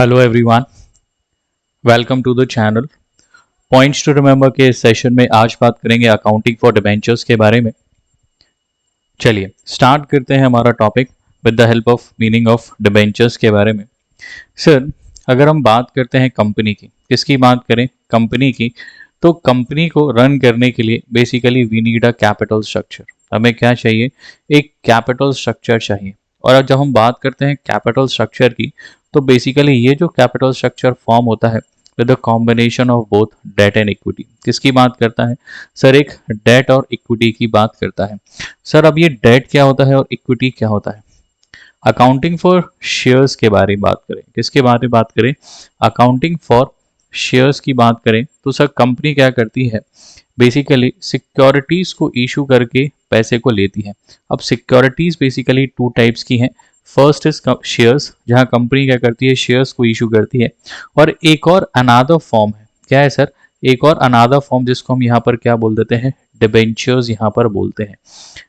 Hello everyone, welcome to the channel. Points to remember के इस session में आज बात करेंगे अकाउंटिंग फॉर डिबेंचर्स के बारे में। चलिए स्टार्ट करते हैं हमारा topic with the help of meaning of debentures के बारे में। सर, अगर हम बात करते हैं कंपनी की, किसकी बात करें? कंपनी की। तो कंपनी को रन करने के लिए basically we need a capital structure. हमें क्या चाहिए? एक कैपिटल स्ट्रक्चर चाहिए। और अब जब हम बात करते हैं कैपिटल स्ट्रक्चर की, तो बेसिकली ये जो कैपिटल स्ट्रक्चर फॉर्म होता है with the combination of both debt and equity. किसकी बात करता है? सर, एक डेट और इक्विटी की बात करता है। सर, अब ये डेट क्या होता है और इक्विटी क्या होता है? अकाउंटिंग फॉर शेयर्स के बारे में बात करें, किसके बारे में बात करें? अकाउंटिंग फॉर शेयर्स की बात करें तो सर कंपनी क्या करती है? बेसिकली सिक्योरिटीज को इशू करके पैसे को लेती है। अब सिक्योरिटीज बेसिकली टू टाइप्स की हैं। फर्स्ट इज शेयर्स, जहां कंपनी क्या करती है? शेयर्स को इशू करती है। और एक और अनादर फॉर्म है, क्या है सर? एक और अनादर फॉर्म जिसको हम यहाँ पर क्या बोल देते हैं? डिबेंचर्स यहाँ पर बोलते हैं।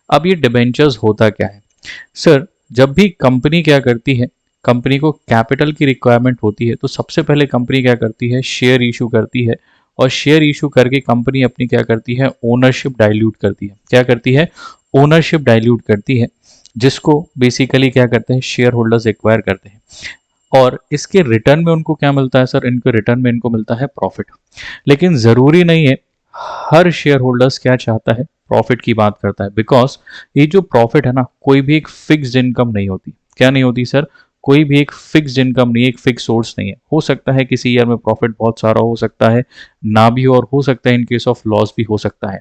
अब ये डिबेंचर्स होता क्या है? सर, जब भी कंपनी क्या करती है, कंपनी को कैपिटल की रिक्वायरमेंट होती है, तो सबसे पहले कंपनी क्या करती है? शेयर इशू करती है। और शेयर इशू करके कंपनी अपनी क्या करती है? ओनरशिप डाइल्यूट करती है। क्या करती है? ओनरशिप डाइल्यूट करती है, जिसको बेसिकली क्या करते हैं? शेयर होल्डर्स एक्वायर करते हैं। और इसके रिटर्न में उनको क्या मिलता है सर? इनको रिटर्न में इनको मिलता है प्रॉफिट। लेकिन जरूरी नहीं है हर शेयर होल्डर्स क्या चाहता है? प्रॉफिट की बात करता है। बिकॉज ये जो प्रॉफिट है ना, कोई भी एक फिक्स्ड इनकम नहीं होती। क्या नहीं होती सर? कोई भी एक फिक्स्ड इनकम नहीं है, एक फिक्स सोर्स नहीं है। हो सकता है किसी ईयर में प्रॉफिट बहुत सारा हो सकता है, ना भी हो, और हो सकता है इन केस ऑफ लॉस भी हो सकता है।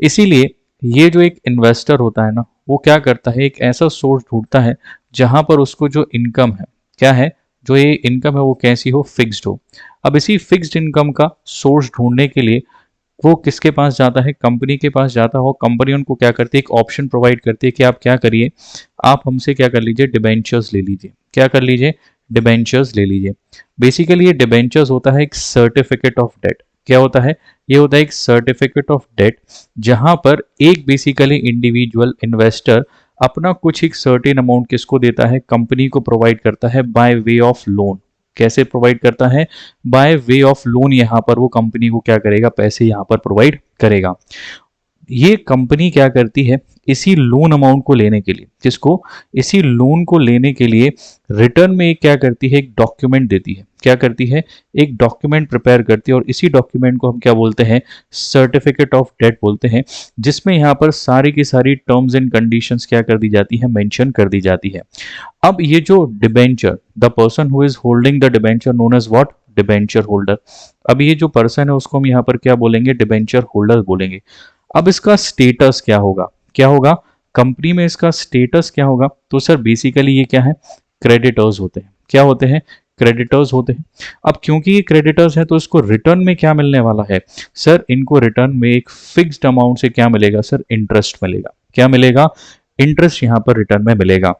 इसीलिए ये जो एक इन्वेस्टर होता है ना, वो क्या करता है? एक ऐसा सोर्स ढूंढता है जहां पर उसको जो इनकम है, क्या है? जो ये इनकम है वो कैसी हो? फिक्स्ड हो। अब इसी फिक्स्ड इनकम का सोर्स ढूंढने के लिए वो किसके पास जाता है? कंपनी के पास जाता है। और कंपनी उनको क्या करती है? एक ऑप्शन प्रोवाइड करती है कि आप क्या करिए, आप हमसे क्या कर लीजिए? डिबेंचर्स ले लीजिए। क्या कर लीजिए? डिबेंचर्स ले लीजिए। बेसिकली ये डिबेंचर्स होता है एक सर्टिफिकेट ऑफ डेट। क्या होता है? ये होता है एक सर्टिफिकेट ऑफ डेट, जहां पर एक बेसिकली इंडिविजुअल इन्वेस्टर अपना कुछ एक सर्टेन अमाउंट किसको देता है? कंपनी को प्रोवाइड करता है बाय वे ऑफ लोन। कैसे प्रोवाइड करता है? By way of loan. यहां पर वो कंपनी को क्या करेगा? पैसे यहां पर प्रोवाइड करेगा। ये कंपनी क्या करती है? इसी लोन अमाउंट को लेने के लिए, किसको? इसी लोन को लेने के लिए रिटर्न में क्या करती है? एक डॉक्यूमेंट देती है। क्या करती है? एक डॉक्यूमेंट प्रिपेयर करती है। और इसी डॉक्यूमेंट को हम क्या बोलते हैं? सर्टिफिकेट ऑफ डेट बोलते हैं। जिसमें यहाँ पर सारी की सारी टर्म्स एंड कंडीशंस क्या कर दी जाती है? मेंशन कर दी जाती है। अब ये जो debenture, the person who is holding the debenture known as what? Debenture holder. अब ये जो पर्सन है उसको हम यहाँ पर क्या बोलेंगे? डिबेंचर होल्डर बोलेंगे। अब इसका स्टेटस क्या होगा? क्या होगा कंपनी में? इसका स्टेटस क्या होगा? तो सर बेसिकली ये क्या है? क्रेडिटर्स होते हैं। क्या होते हैं? क्रेडिटर्स होते हैं। अब क्योंकि ये क्रेडिटर्स है तो इसको रिटर्न में क्या मिलने वाला है? सर इनको रिटर्न में एक फिक्स्ड अमाउंट से क्या मिलेगा? सर इंटरेस्ट मिलेगा। क्या मिलेगा? इंटरेस्ट यहाँ पर रिटर्न में मिलेगा।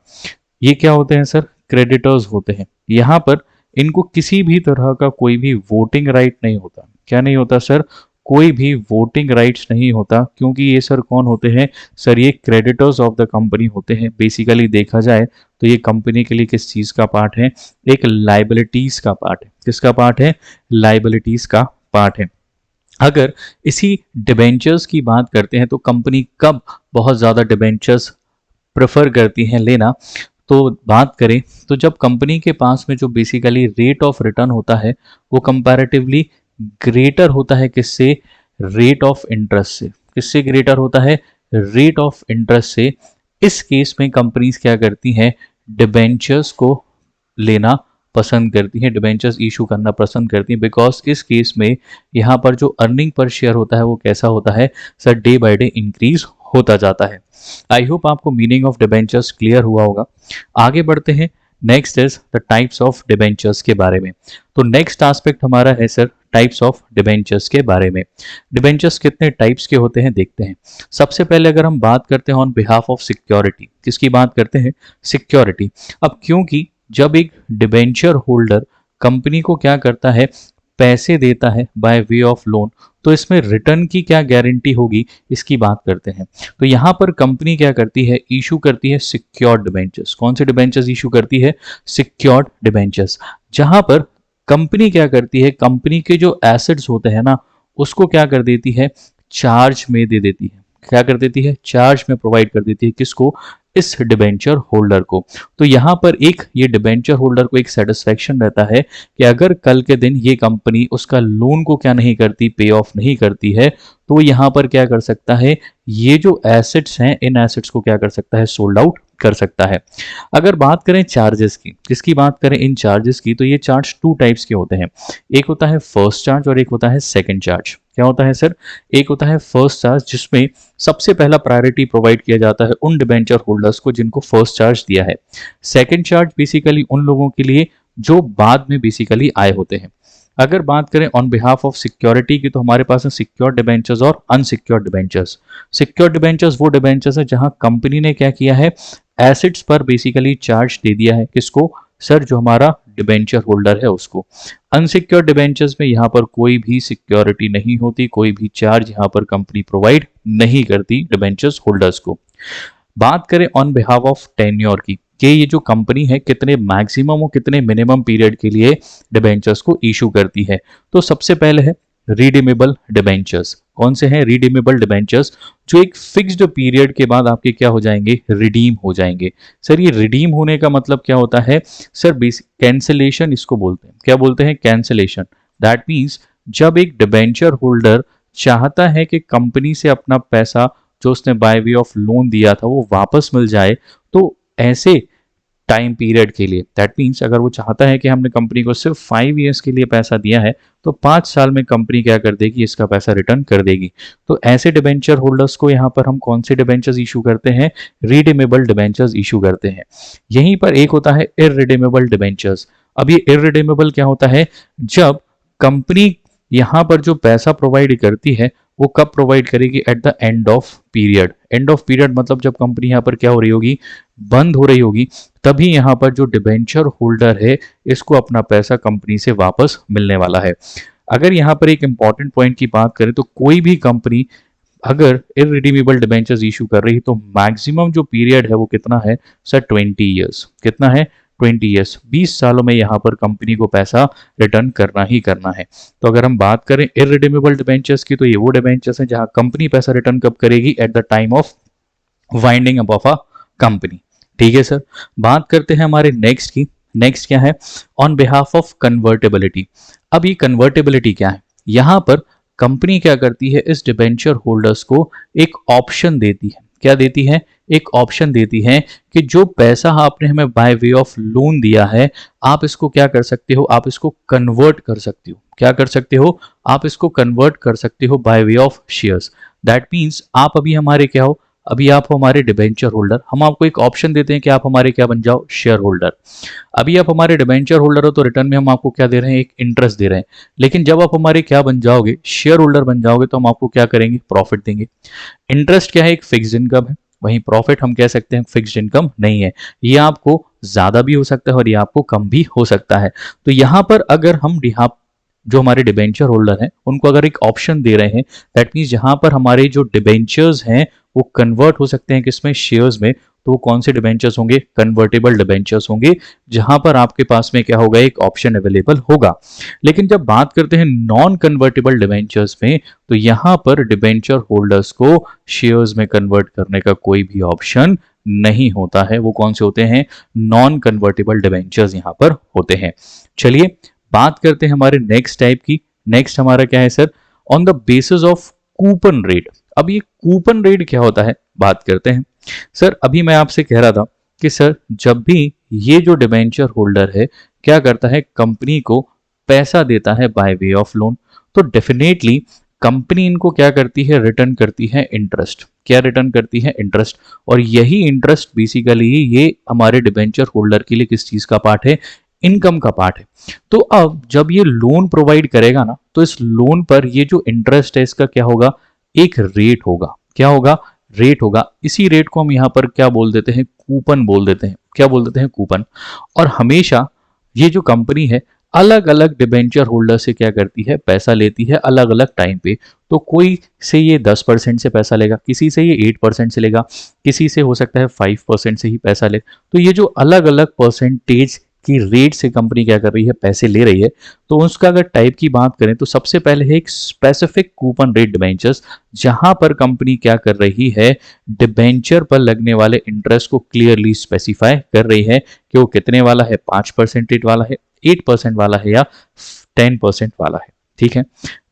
ये क्या होते हैं सर? क्रेडिटर्स होते हैं। यहाँ पर इनको किसी भी तरह का कोई भी वोटिंग राइट नहीं होता। क्या नहीं होता सर? कोई भी वोटिंग राइट्स नहीं होता। क्योंकि ये सर कौन होते हैं? सर ये क्रेडिटर्स ऑफ द कंपनी होते हैं। बेसिकली देखा जाए तो ये कंपनी के लिए किस चीज का पार्ट है? एक लाइबिलिटीज का पार्ट है। किसका पार्ट है? लाइबिलिटीज का पार्ट है। अगर इसी डिबेंचर्स की बात करते हैं तो कंपनी कब बहुत ज्यादा डिबेंचर्स प्रेफर करती हैं लेना? तो बात करें तो जब कंपनी के पास में जो बेसिकली रेट ऑफ रिटर्न होता है वो कंपैरेटिवली ग्रेटर होता है। किससे? रेट ऑफ इंटरेस्ट से। किससे ग्रेटर होता है? रेट ऑफ इंटरेस्ट से। इस केस में कंपनीज क्या करती हैं? डिबेंचर्स को लेना पसंद करती हैं, डिबेंचर्स इशू करना पसंद करती हैं। बिकॉज इस केस में यहाँ पर जो अर्निंग पर शेयर होता है वो कैसा होता है? Sir day by day increase होता जाता है। आई होप आपको मीनिंग ऑफ डिबेंचर्स क्लियर हुआ होगा। आगे बढ़ते हैं। Next is the types of debentures के बारे में। तो नेक्स्ट एस्पेक्ट हमारा है सर टाइप्स ऑफ डिबेंचर्स के बारे में। डिबेंचर्स कितने टाइप्स के होते हैं देखते हैं। सबसे पहले अगर हम बात करते हैं ऑन बिहाफ ऑफ सिक्योरिटी, किसकी बात करते हैं? सिक्योरिटी। अब क्योंकि जब एक डिबेंचर होल्डर कंपनी को क्या करता है? पैसे देता है बाय वे ऑफ लोन, तो इसमें रिटर्न की क्या गारंटी होगी? इसकी बात करते हैं। तो यहां पर कंपनी क्या करती है? इशू करती है सिक्योर्ड डिबेंचर्स। कौन से डिबेंचर्स इशू करती है? Secured debentures. जहां पर कंपनी क्या करती है, कंपनी के जो एसेट्स होते हैं ना, उसको क्या कर देती है, चार्ज में दे देती है। क्या कर देती है, चार्ज में प्रोवाइड कर देती है। किसको, इस डिबेंचर होल्डर को। तो यहां पर एक ये डिबेंचर होल्डर को एक सेटिस्फेक्शन रहता है कि अगर कल के दिन ये कंपनी उसका लोन को क्या नहीं करती, पे ऑफ नहीं करती है, तो यहां पर क्या कर सकता है, ये जो एसेट्स हैं, इन एसेट्स को क्या कर सकता है, सोल्ड आउट कर सकता है। अगर बात करें चार्जेस की, किसकी बात करें, इन चार्जेस की, तो ये चार्ज टू टाइप्स के होते हैं। एक होता है फर्स्ट चार्ज और एक होता है सेकंड चार्ज। क्या होता है सर, एक होता है फर्स्ट चार्ज, जिसमें सबसे पहला प्रायोरिटी प्रोवाइड किया जाता है उन डिबेंचर होल्डर्स को जिनको फर्स्ट चार्ज दिया है। सेकंड चार्ज बेसिकली उन लोगों के लिए जो बाद में बेसिकली आए होते हैं। अगर बात करें ऑन बिहाफ ऑफ सिक्योरिटी की, तो हमारे पास है सिक्योर्ड डिबेंचर्स और अनसिक्योर्ड डिबेंचर्स। सिक्योर्ड डिबेंचर्स वो डिबेंचर्स है जहां कंपनी ने क्या किया है, एसेट्स पर बेसिकली चार्ज दे दिया है। किसको, सर, जो हमारा डिबेंचर होल्डर है उसको। अनसिक्योर्ड डिबेंचर्स में यहाँ पर कोई भी सिक्योरिटी नहीं होती, कोई भी चार्ज यहाँ पर कंपनी प्रोवाइड नहीं करती डिबेंचर्स होल्डर्स को। बात करें ऑन बिहाफ ऑफ टेन्योर की, कि ये जो कंपनी है कितने मैक्सिमम और कितने मिनिमम पीरियड के लिए डिबेंचर्स को इशू करती है। तो सबसे पहले है रिडीमेबल डिबेंचर्स। कौन से हैं, रिडीमेबल डिबेंचर्स, जो एक फिक्स्ड पीरियड के बाद आपके क्या हो जाएंगे, रिडीम हो जाएंगे। सर ये रिडीम होने का मतलब क्या होता है, सर बेसिक कैंसिलेशन इसको बोलते हैं। क्या बोलते हैं, कैंसिलेशन। दैट मीन्स जब एक डिबेंचर होल्डर चाहता है कि कंपनी से अपना पैसा जो उसने बाय वे ऑफ लोन दिया था वो वापस मिल जाए, तो ऐसे टाइम पीरियड के लिए, दैट मीन्स अगर वो चाहता है कि हमने कंपनी को सिर्फ 5 ईयर्स के लिए पैसा दिया है, तो 5 साल में कंपनी क्या कर देगी, इसका पैसा रिटर्न कर देगी। तो ऐसे डिबेंचर होल्डर्स को यहाँ पर हम कौन से डिबेंचर्स इशू करते हैं, रिडीमेबल डिबेंचर्स इशू करते हैं। यहीं पर एक होता है इररिडीमेबल डिबेंचर्स। अब ये इररिडीमेबल क्या होता है, जब कंपनी यहाँ पर जो पैसा प्रोवाइड करती है वो कब प्रोवाइड करेगी, at the end of period. End of period मतलब जब कंपनी यहाँ पर क्या हो रही होगी, बंद हो रही होगी, तभी यहाँ पर जो डिबेंचर होल्डर है इसको अपना पैसा कंपनी से वापस मिलने वाला है। अगर यहाँ पर एक इंपॉर्टेंट पॉइंट की बात करें, तो कोई भी कंपनी अगर इररिडीमेबल डिबेंचर्स इशू कर रही है, तो मैक्सिमम जो पीरियड है वो कितना है, सर 20 ईयर्स। कितना है, 20 ईयर्स। 20 सालों में यहाँ पर कंपनी को पैसा रिटर्न करना ही करना है। तो अगर हम बात करें इररिडीमेबल डिबेंचर्स की, तो ये वो डिबेंचर्स हैं जहां कंपनी पैसा रिटर्न कब करेगी, at the time of winding up of a company. ठीक है सर। बात करते हैं हमारे नेक्स्ट की। नेक्स्ट क्या है, ऑन बिहाफ ऑफ कन्वर्टेबिलिटी। अब ये कन्वर्टेबिलिटी क्या है, यहां पर कंपनी क्या करती है, इस डिबेंचर होल्डर्स को एक ऑप्शन देती है। क्या देती है, एक ऑप्शन देती है कि जो पैसा आपने हमें बाय वे ऑफ लोन दिया है, आप इसको क्या कर सकते हो, आप इसको कन्वर्ट कर सकते हो। क्या कर सकते हो, आप इसको कन्वर्ट कर सकते हो by way of shares. That means आप अभी हमारे क्या हो, अभी आप हो हमारे डिबेंचर होल्डर, हम आपको एक ऑप्शन देते हैं कि आप हमारे क्या बन जाओ, शेयर होल्डर। अभी आप हमारे डिबेंचर होल्डर हो, तो रिटर्न में हम आपको क्या दे रहे हैं, एक इंटरेस्ट दे रहे हैं। लेकिन जब आप हमारे क्या बन जाओगे, शेयर होल्डर बन जाओगे, तो हम आपको क्या करेंगे, प्रॉफिट देंगे। इंटरेस्ट क्या है, एक फिक्स्ड इनकम है, वहीं प्रॉफिट हम कह सकते हैं फिक्स्ड इनकम नहीं है। ये आपको ज्यादा भी हो सकता है और ये आपको कम भी हो सकता है। तो यहां पर अगर हम जो हमारे डिबेंचर होल्डर हैं उनको अगर एक ऑप्शन दे रहे हैं, दैट मीन्स जहां पर हमारे जो डिबेंचर्स हैं वो कन्वर्ट हो सकते हैं किसमें, शेयर्स में, तो वो कौन से डिबेंचर्स होंगे, कन्वर्टेबल डिबेंचर्स होंगे, जहां पर आपके पास में क्या होगा, एक ऑप्शन अवेलेबल होगा। लेकिन जब बात करते हैं नॉन कन्वर्टेबल डिबेंचर्स में, तो यहां पर डिबेंचर होल्डर्स को शेयर्स में कन्वर्ट करने का कोई भी ऑप्शन नहीं होता है। वो कौन से होते हैं, नॉन कन्वर्टेबल डिबेंचर्स यहां पर होते हैं। चलिए बात करते हैं हमारे नेक्स्ट टाइप की। नेक्स्ट हमारा क्या है sir, on the basis of coupon rate. अब ये कूपन रेट क्या होता है, बात करते हैं। सर अभी मैं आपसे कह रहा था कि सर जब भी ये जो डिबेंचर होल्डर है क्या करता है, कंपनी को पैसा देता है बाय वे ऑफ लोन, तो डेफिनेटली कंपनी इनको क्या करती है, रिटर्न करती है इंटरेस्ट। क्या रिटर्न करती है, इंटरेस्ट। और यही इंटरेस्ट बेसिकली ये हमारे डिबेंचर होल्डर के लिए किस चीज का पार्ट है, इनकम का पार्ट है। तो अब जब ये लोन प्रोवाइड करेगा ना, तो इस लोन पर ये जो इंटरेस्ट है इसका क्या होगा, एक रेट होगा। क्या होगा, रेट होगा। इसी रेट को हम यहां पर क्या बोल देते हैं, कूपन बोल देते हैं। क्या बोल देते हैं, कूपन। और हमेशा ये जो कंपनी है अलग अलग डिबेंचर होल्डर से क्या करती है, पैसा लेती है अलग अलग टाइम पे। तो कोई से ये 10% से पैसा लेगा, किसी से ये 8% से लेगा, किसी से हो सकता है 5% से ही पैसा ले। तो ये जो अलग अलग परसेंटेज की रेट से कंपनी क्या कर रही है, पैसे ले रही है, तो उसका अगर टाइप की बात करें तो सबसे पहले है एक स्पेसिफिक कूपन रेट डिबेंचर्स, जहां पर कंपनी क्या कर रही है, डिबेंचर पर लगने वाले इंटरेस्ट को क्लियरली स्पेसिफाई कर रही है कि वो कितने वाला है, 5% रेट वाला है, 8% वाला है या 10% वाला है। ठीक है।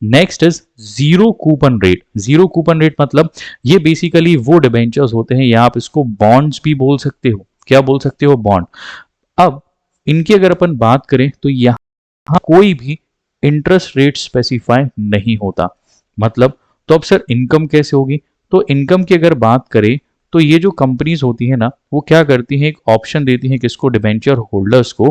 Next is zero coupon rate. Zero coupon rate मतलब ये बेसिकली वो डिबेंचर्स होते हैं, या आप इसको बॉन्ड्स भी बोल सकते हो। क्या बोल सकते हो, बॉन्ड। अब इनकी अगर अपन बात करें तो यहां कोई भी इंटरेस्ट रेट स्पेसिफाई नहीं होता। मतलब तो अब सर इनकम कैसे होगी, तो इनकम की अगर बात करें तो ये जो कंपनीज होती है ना, वो क्या करती हैं, एक ऑप्शन देती हैं किसको, डिबेंचर होल्डर्स को,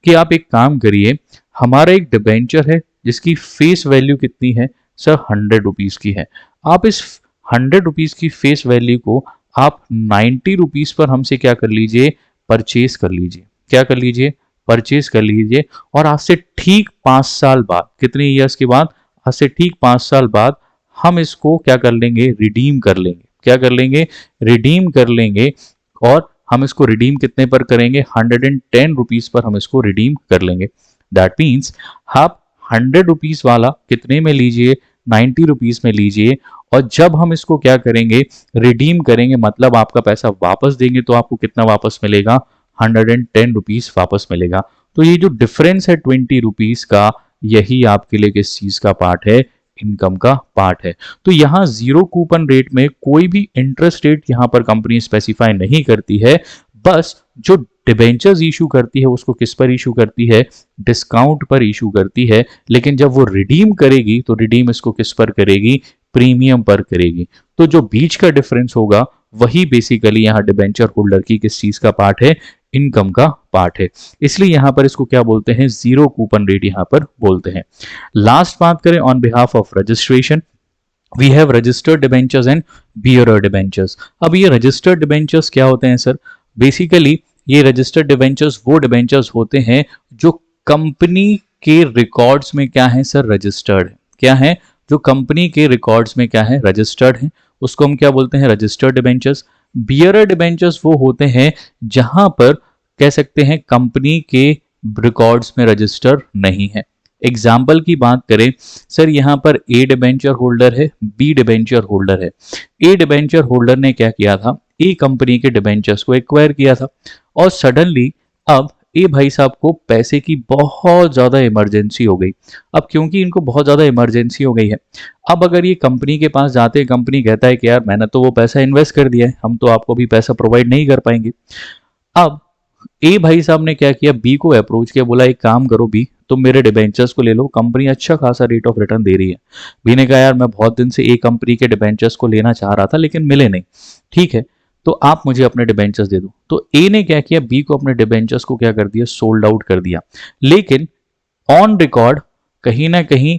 कि आप एक काम करिए, हमारा एक डिबेंचर है जिसकी फेस वैल्यू कितनी है सर, 100 रुपीज की है। आप इस 100 रुपीज की फेस वैल्यू को आप 90 रुपीज पर हमसे क्या कर लीजिए, परचेज कर लीजिए। क्या कर लीजिए, परचेज कर लीजिए। और आज से ठीक 5 साल बाद, कितने ईयर्स के बाद, आज से ठीक 5 साल बाद हम इसको क्या कर लेंगे, रिडीम कर लेंगे। क्या कर लेंगे, रिडीम कर लेंगे। और हम इसको रिडीम कितने पर करेंगे, 110 रुपीज पर हम इसको रिडीम कर लेंगे। दैट मीन्स आप 100 रुपीज वाला कितने में लीजिए, 90 रुपीज में लीजिए। और जब हम इसको क्या करेंगे, रिडीम करेंगे, मतलब आपका पैसा वापस देंगे, तो आपको कितना वापस मिलेगा, 110 रुपीज वापस मिलेगा। तो ये जो डिफरेंस है 20 रुपीज का, यही आपके लिए किस चीज का पार्ट है, इनकम का पार्ट है। तो यहां जीरो कूपन रेट में कोई भी इंटरेस्ट रेट यहां पर कंपनी स्पेसिफाई नहीं करती है। बस जो डिबेंचर्स इशू करती है उसको किस पर इशू करती है, डिस्काउंट पर इशू करती है। लेकिन जब वो रिडीम करेगी तो रिडीम इसको किस पर करेगी, प्रीमियम पर करेगी। तो जो बीच का डिफरेंस होगा वही बेसिकली यहां डिबेंचर होल्डर की किस चीज का पार्ट है, इनकम का पार्ट है। इसलिए यहां पर इसको क्या बोलते हैं, जीरो कूपन रेट यहां पर बोलते हैं। लास्ट बात करें on behalf of registration, we have registered debentures and bearer debentures. अब ये रजिस्टर्ड डिबेंचर्स क्या होते हैं सर, बेसिकली ये रजिस्टर्ड डिबेंचर्स वो डिबेंचर्स होते हैं जो कंपनी के रिकॉर्ड्स में क्या है सर, रजिस्टर्ड है। क्या है, जो कंपनी के रिकॉर्ड्स में क्या है, रजिस्टर्ड है, उसको हम क्या बोलते हैं, रजिस्टर्ड डिबेंचर्स। बियरर डिबेंचर्स वो होते हैं जहां पर कह सकते हैं कंपनी के रिकॉर्ड्स में रजिस्टर नहीं है। एग्जाम्पल की बात करें सर, यहां पर ए डिबेंचर होल्डर है, बी डिबेंचर होल्डर है। ए डिबेंचर होल्डर ने क्या किया था, ए कंपनी के डिबेंचर्स को एक्वायर किया था, और सडनली अब ए भाई साहब को पैसे की बहुत ज्यादा इमरजेंसी हो गई। अब क्योंकि इनको बहुत ज्यादा इमरजेंसी हो गई है, अब अगर ये कंपनी के पास जाते हैं, कंपनी कहता है कि यार मैंने तो वो पैसा इन्वेस्ट कर दिया है, हम तो आपको भी पैसा प्रोवाइड नहीं कर पाएंगे। अब ए भाई साहब ने क्या किया, बी को अप्रोच किया, बोला एक काम करो बी, तुम मेरे डिबेंचर्स को ले लो, कंपनी अच्छा खासा रेट ऑफ रिटर्न दे रही है। बी ने कहा यार मैं बहुत दिन से ए कंपनी के डिबेंचर्स को लेना चाह रहा था लेकिन मिले नहीं, ठीक है तो आप मुझे अपने डिबेंचर्स दे दो। तो ए ने क्या किया, बी को अपने डिबेंचर्स को क्या कर दिया, सोल्ड आउट कर दिया। लेकिन ऑन रिकॉर्ड कहीं ना कहीं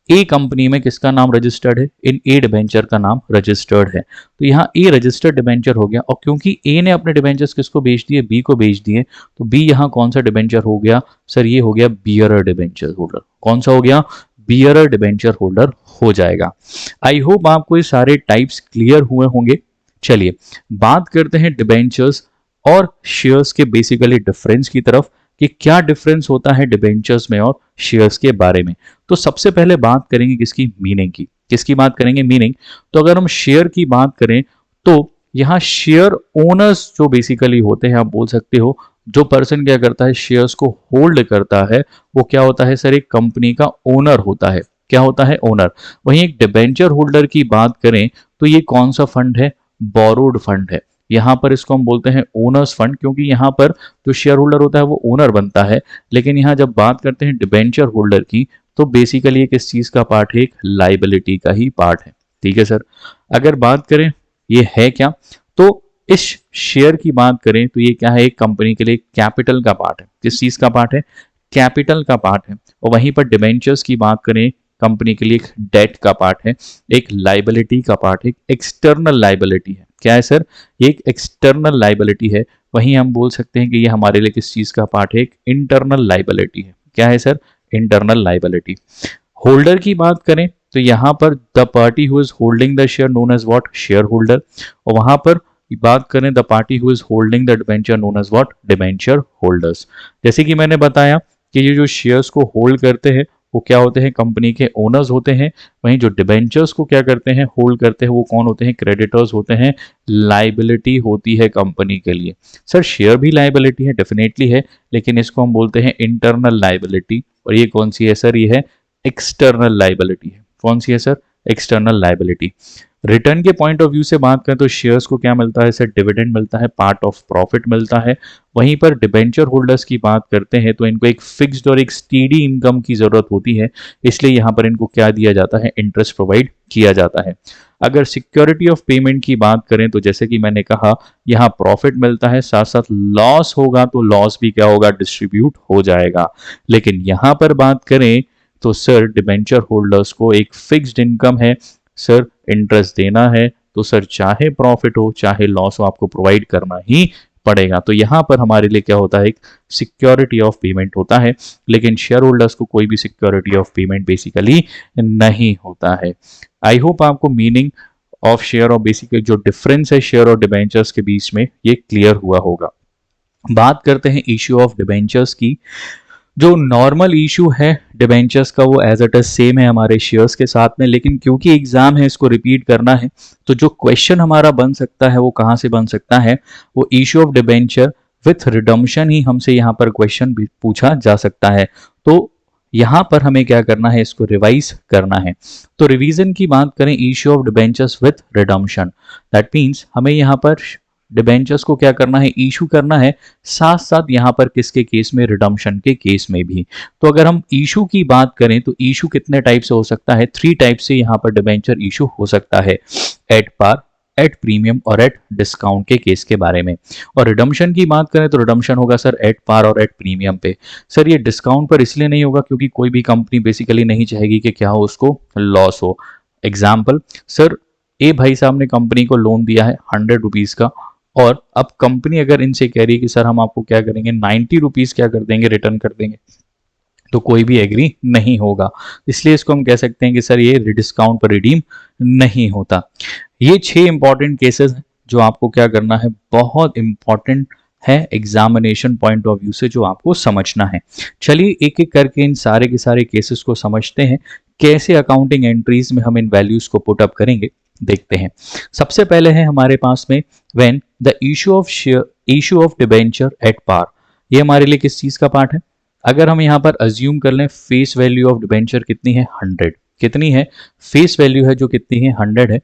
ए कंपनी में किसका नाम रजिस्टर्ड है, इन ए डिबेंचर का नाम रजिस्टर्ड है। तो यहाँ ए रजिस्टर्ड डिबेंचर हो गया, और क्योंकि ए ने अपने डिबेंचर्स किसको बेच दिए, बी को बेच दिए, तो बी यहाँ कौन सा डिबेंचर हो गया सर, ये हो गया बियरर डिबेंचर होल्डर। कौन सा हो गया, बियरर डिबेंचर होल्डर हो जाएगा। आई होप आपको ये सारे टाइप्स क्लियर हुए होंगे। चलिए बात करते हैं डिबेंचर्स और शेयर्स के बेसिकली डिफरेंस की तरफ, कि क्या डिफरेंस होता है डिबेंचर्स में और शेयर्स के बारे में। तो सबसे पहले बात करेंगे किसकी, मीनिंग की। किसकी बात करेंगे, मीनिंग। तो अगर हम शेयर की बात करें तो यहां शेयर ओनर्स जो बेसिकली होते हैं, आप बोल सकते हो जो पर्सन क्या करता है, शेयर्स को होल्ड करता है, वो क्या होता है सर, एक कंपनी का ओनर होता है। क्या होता है, ओनर। वहीं एक डिबेंचर होल्डर की बात करें तो ये कौन सा फंड है, बोरोड फंड है। यहां पर इसको हम बोलते हैं ओनर्स फंड, क्योंकि यहां पर जो शेयर होल्डर होता है वो ओनर बनता है। लेकिन यहां जब बात करते हैं डिबेंचर होल्डर की, तो बेसिकली ये किस चीज का पार्ट है, एक लाइबिलिटी का ही पार्ट है। ठीक है सर। अगर बात करें ये है क्या, तो इस शेयर की बात करें तो ये क्या है, एक कंपनी के लिए कैपिटल का पार्ट है। किस चीज का पार्ट है, कैपिटल का पार्ट है। और वहीं पर डिबेंचर्स की बात करें, कंपनी के लिए एक डेट का पार्ट है, एक लाइबिलिटी का पार्ट है, एक्सटर्नल लाइबिलिटी है। क्या है सर, ये एक एक्सटर्नल लाइबिलिटी है। वहीं हम बोल सकते हैं कि ये हमारे लिए किस चीज का पार्ट है, एक इंटरनल लाइबिलिटी है। क्या है सर, इंटरनल लाइबिलिटी। होल्डर की बात करें तो यहां पर the party who is holding the share known as what, share holder. और वहां पर बात करें the party who is holding the debenture known as what, debenture holders. जैसे कि मैंने बताया कि ये जो शेयर्स को होल्ड करते हैं वो क्या होते हैं, कंपनी के ओनर्स होते हैं। वहीं जो डिबेंचर्स को क्या करते हैं, होल्ड करते हैं, वो कौन होते हैं, क्रेडिटर्स होते हैं। लाइबिलिटी होती है कंपनी के लिए। सर शेयर भी लाइबिलिटी है, डेफिनेटली है, लेकिन इसको हम बोलते हैं इंटरनल लाइबिलिटी। और ये कौन सी है सर, ये है एक्सटर्नल लाइबिलिटी है। कौन सी है सर, एक्सटर्नल लाइबिलिटी। रिटर्न के पॉइंट ऑफ व्यू से बात करें तो शेयर्स को क्या मिलता है सर, डिविडेंड मिलता है, पार्ट ऑफ प्रॉफिट मिलता है। वहीं पर डिबेंचर होल्डर्स की बात करते हैं तो इनको एक फिक्स्ड और एक स्टीडी इनकम की जरूरत होती है, इसलिए यहाँ पर इनको क्या दिया जाता है, इंटरेस्ट प्रोवाइड किया जाता है। अगर सिक्योरिटी ऑफ पेमेंट की बात करें तो जैसे कि मैंने कहा, यहाँ प्रॉफिट मिलता है, साथ साथ लॉस होगा तो लॉस भी क्या होगा, डिस्ट्रीब्यूट हो जाएगा। लेकिन यहाँ पर बात करें तो सर डिबेंचर होल्डर्स को एक फिक्स्ड इनकम है, सर इंटरेस्ट देना है तो सर चाहे प्रॉफिट हो चाहे लॉस हो आपको प्रोवाइड करना ही पड़ेगा। तो यहां पर हमारे लिए क्या होता है, एक सिक्योरिटी ऑफ पेमेंट होता है। लेकिन शेयर होल्डर्स को कोई भी सिक्योरिटी ऑफ पेमेंट बेसिकली नहीं होता है। आई होप आपको मीनिंग ऑफ शेयर और बेसिकली जो डिफरेंस है शेयर और डिबेंचर्स के बीच में ये क्लियर हुआ होगा। बात करते हैं इश्यू ऑफ डिबेंचर्स की। जो नॉर्मल इशू है डिबेंचर्स का वो एज इट इज सेम है हमारे शेयर्स के साथ में, लेकिन क्योंकि एग्जाम है इसको रिपीट करना है तो जो क्वेश्चन हमारा बन सकता है वो कहाँ से बन सकता है, वो issue of debenture with redemption ही हमसे यहाँ पर क्वेश्चन भी पूछा जा सकता है। तो यहाँ पर हमें क्या करना है, इसको रिवाइज करना है। तो रिवीजन की बात करें issue of debentures with redemption, that means हमें यहाँ पर डिबेंचर्स को क्या करना है, इशू करना है, साथ साथ यहां पर किसके केस में, रिडम्पशन के केस में भी। तो अगर हम इशू की बात करें तो इशू कितने टाइप से हो सकता है, 3 टाइप से यहां पर डिबेंचर इशू हो सकता है, एट पार, एट प्रीमियम और एट डिस्काउंट के केस के बारे में। और रिडम्पशन की बात करें तो रिडम्पशन होगा सर एट पार और एट प्रीमियम पे। सर ये डिस्काउंट पर इसलिए नहीं होगा क्योंकि कोई भी कंपनी बेसिकली नहीं चाहेगी कि क्या हो, उसको लॉस हो। एग्जाम्पल, सर ए भाई साहब ने कंपनी को लोन दिया है 100 रुपीज का, और अब कंपनी अगर इनसे कह रही है कि सर हम आपको क्या करेंगे 90 रुपीज क्या कर देंगे, रिटर्न कर देंगे, तो कोई भी एग्री नहीं होगा। इसलिए इसको हम कह सकते हैं कि सर ये डिस्काउंट पर रिडीम नहीं होता। ये 6 इंपॉर्टेंट केसेस हैं जो आपको क्या करना है, बहुत इंपॉर्टेंट है एग्जामिनेशन पॉइंट ऑफ व्यू से, जो आपको समझना है। चलिए एक एक करके इन सारे के सारे केसेस को समझते हैं, कैसे अकाउंटिंग एंट्रीज में हम इन वैल्यूज को पुट अप करेंगे देखते हैं। सबसे पहले है हमारे पास में when the issue of debenture at par. ये हमारे लिए किस चीज का पार्ट है, अगर हम यहाँ पर अज्यूम कर लें फेस वैल्यू ऑफ डिबेंचर कितनी है, 100, कितनी है, फेस वैल्यू है जो कितनी है, 100 है।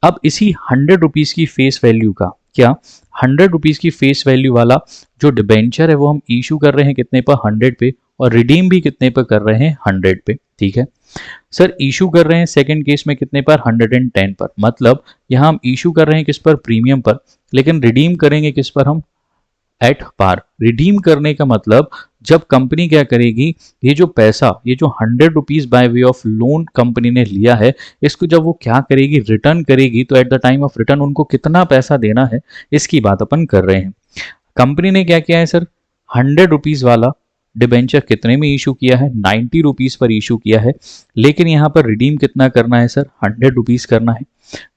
अब इसी 100 रुपीज की फेस वैल्यू का क्या, 100 रुपीज की फेस वैल्यू वाला जो डिबेंचर है वो हम इशू कर रहे हैं कितने पर, 100 पे, और रिडीम भी कितने पर कर रहे हैं, 100 पे। ठीक है सर, इशू कर रहे हैं सेकंड केस में कितने पर, 110 पर। मतलब यहां हम इशू कर रहे हैं किस पर, प्रीमियम पर, लेकिन रिडीम करेंगे किस पर, हम एट पार। रिडीम करने का मतलब जब कंपनी क्या करेगी, ये जो पैसा, ये जो 100 rupees by way of loan company ने लिया है, इसको जब वो क्या करेगी, रिटर्न करेगी, तो at the time of return उनको कितना पैसा देना है, इसकी बात अपन कर रहे हैं। कंपनी ने क्या किया है सर, 100 रुपीज वाला डिबेंचर कितने में इशू किया है, 90 रुपीज पर इशू किया है, लेकिन यहां पर रिडीम कितना करना है सर, 100 रुपीज करना है।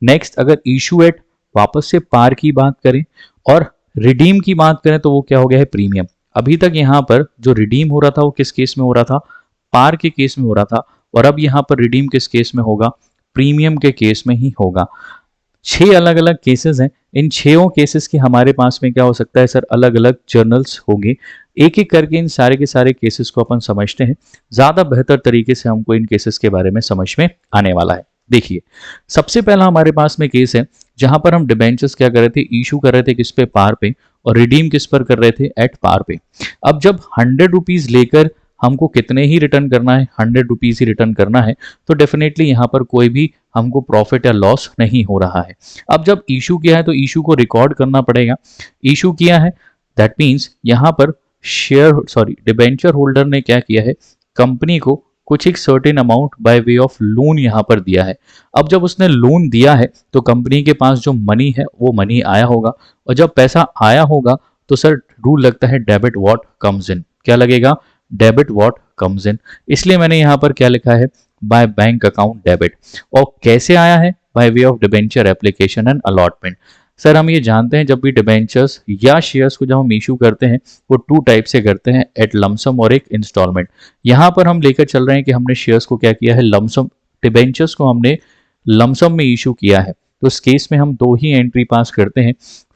नेक्स्ट, अगर इशू एट वापस से पार की बात करें और रिडीम की बात करें तो वो क्या हो गया है, प्रीमियम। अभी तक यहां पर जो रिडीम हो रहा था वो किस केस में हो रहा था, पार के केस में हो रहा था, और अब यहां पर रिडीम किस केस में होगा, प्रीमियम के केस में ही होगा। 6 अलग अलग केसेस हैं, इन 6 केसेस के हमारे पास में क्या हो सकता है सर, अलग अलग जर्नल्स होंगे। एक एक करके इन सारे के सारे केसेस को अपन समझते हैं, ज्यादा बेहतर तरीके से हमको इन केसेस के बारे में समझ में आने वाला है। देखिए सबसे पहला हमारे पास में केस है जहां पर हम डिबेंचर्स क्या कर रहे थे, इशू कर रहे थे किस पे, पार पे, और रिडीम किस पर कर रहे थे, एट पार पे। अब जब 100 रुपीज लेकर हमको कितने ही रिटर्न करना है, 100 रुपीज ही रिटर्न करना है, तो डेफिनेटली यहाँ पर कोई भी हमको प्रॉफिट या लॉस नहीं हो रहा है। अब जब इशू किया है तो इशू को रिकॉर्ड करना पड़ेगा। इशू किया है दैट मीन्स यहाँ पर डिबेंचर होल्डर ने क्या किया है, कंपनी को कुछ एक certain amount by way of loan यहां पर दिया है। अब जब उसने लोन दिया है तो कंपनी के पास जो मनी है वो मनी आया होगा, और जब पैसा आया होगा तो सर रूल लगता है डेबिट व्हाट कम्स इन। क्या लगेगा, डेबिट व्हाट कम्स इन। इसलिए मैंने यहां पर क्या लिखा है, बाय बैंक अकाउंट डेबिट। और कैसे आया है, by way of debenture application and allotment. Sir हम ये जानते हैं जब भी डिबेंचर्स या शेयर्स को जब हम इशू करते हैं वो टू टाइप से करते हैं, एट लमसम और एक इंस्टॉलमेंट। यहाँ पर हम लेकर चल रहे हैं कि हमने शेयर्स को क्या किया है, लमसम, डिबेंचर्स को हमने लमसम में इशू किया है। तो इस केस में हम दो ही एंट्री पास करते हैं।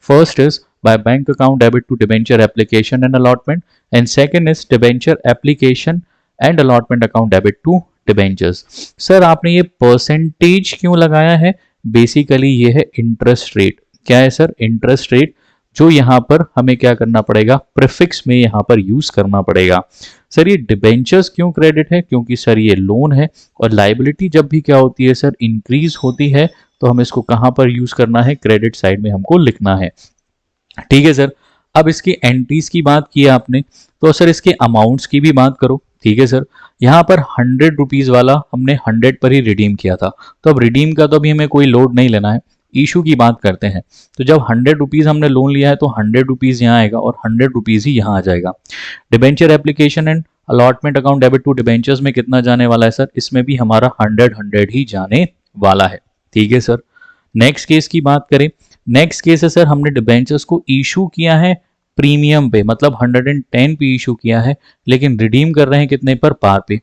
First is by bank account debit to debenture application and allotment, and second is debenture application and allotment account debit to debentures. Sir आपने ये परसेंटेज क्यों लगाया है? बेसिकली ये है इंटरेस्ट रेट। क्या है सर? इंटरेस्ट रेट, जो यहाँ पर हमें क्या करना पड़ेगा, प्रीफिक्स में यहाँ पर यूज करना पड़ेगा। सर ये डिबेंचर्स क्यों क्रेडिट है? क्योंकि सर ये लोन है और लाइबिलिटी जब भी क्या होती है सर, इंक्रीज होती है, तो हम इसको कहां पर यूज करना है, क्रेडिट साइड में हमको लिखना है। ठीक है सर। अब इसकी एंट्रीज की बात की आपने, तो सर इसके अमाउंट्स की भी बात करो। ठीक है सर, यहाँ पर 100 रुपीज वाला हमने 100 पर ही रिडीम किया था, तो अब रिडीम का तो अभी हमें कोई लोड नहीं लेना है, इशू की बात करते हैं। तो जब 100 रुपीज हमने लोन लिया है तो 100 रुपीज यहाँ आएगा और 100 रुपीज ही यहाँ आ जाएगा। Debenture application and allotment account debit to debentures में कितना जाने वाला है सर? इसमें भी हमारा 100 ही जाने वाला है। ठीक है सर। नेक्स्ट केस की बात करें, नेक्स्ट केस है सर, हमने डिबेंचर्स को इशू किया है प्रीमियम पे, मतलब 110 पे इशू किया है, लेकिन रिडीम कर रहे हैं कितने पर? पार पे।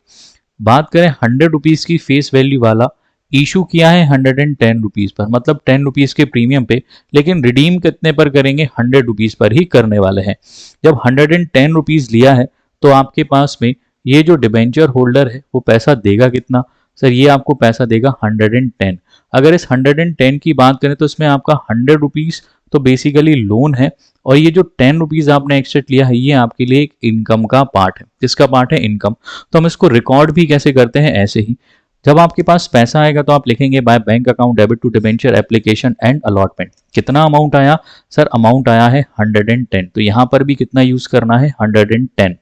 बात करें 100 रुपीज की फेस वैल्यू वाला, इशू किया है 110 रुपीज पर, मतलब 10 रुपीज के प्रीमियम पे, लेकिन रिडीम कितने पर करेंगे? 100 रुपीज पर ही करने वाले हैं। जब 110 रुपीज लिया है तो आपके पास में ये जो डिबेंचर होल्डर है वो पैसा देगा कितना? सर ये आपको पैसा देगा 110। अगर इस 110 की बात करें तो इसमें आपका 100 रुपीज तो बेसिकली लोन है, और ये जो 10 रुपीज आपने एक्स्ट्रा लिया है ये आपके लिए एक इनकम का पार्ट है। किसका पार्ट है? इनकम। तो हम इसको रिकॉर्ड भी कैसे करते हैं? ऐसे ही, जब आपके पास पैसा आएगा तो आप लिखेंगे by bank account debit to debenture application and allotment. कितना अमाउंट आया सर? अमाउंट आया है 110। तो यहां पर भी कितना यूज करना है? 110।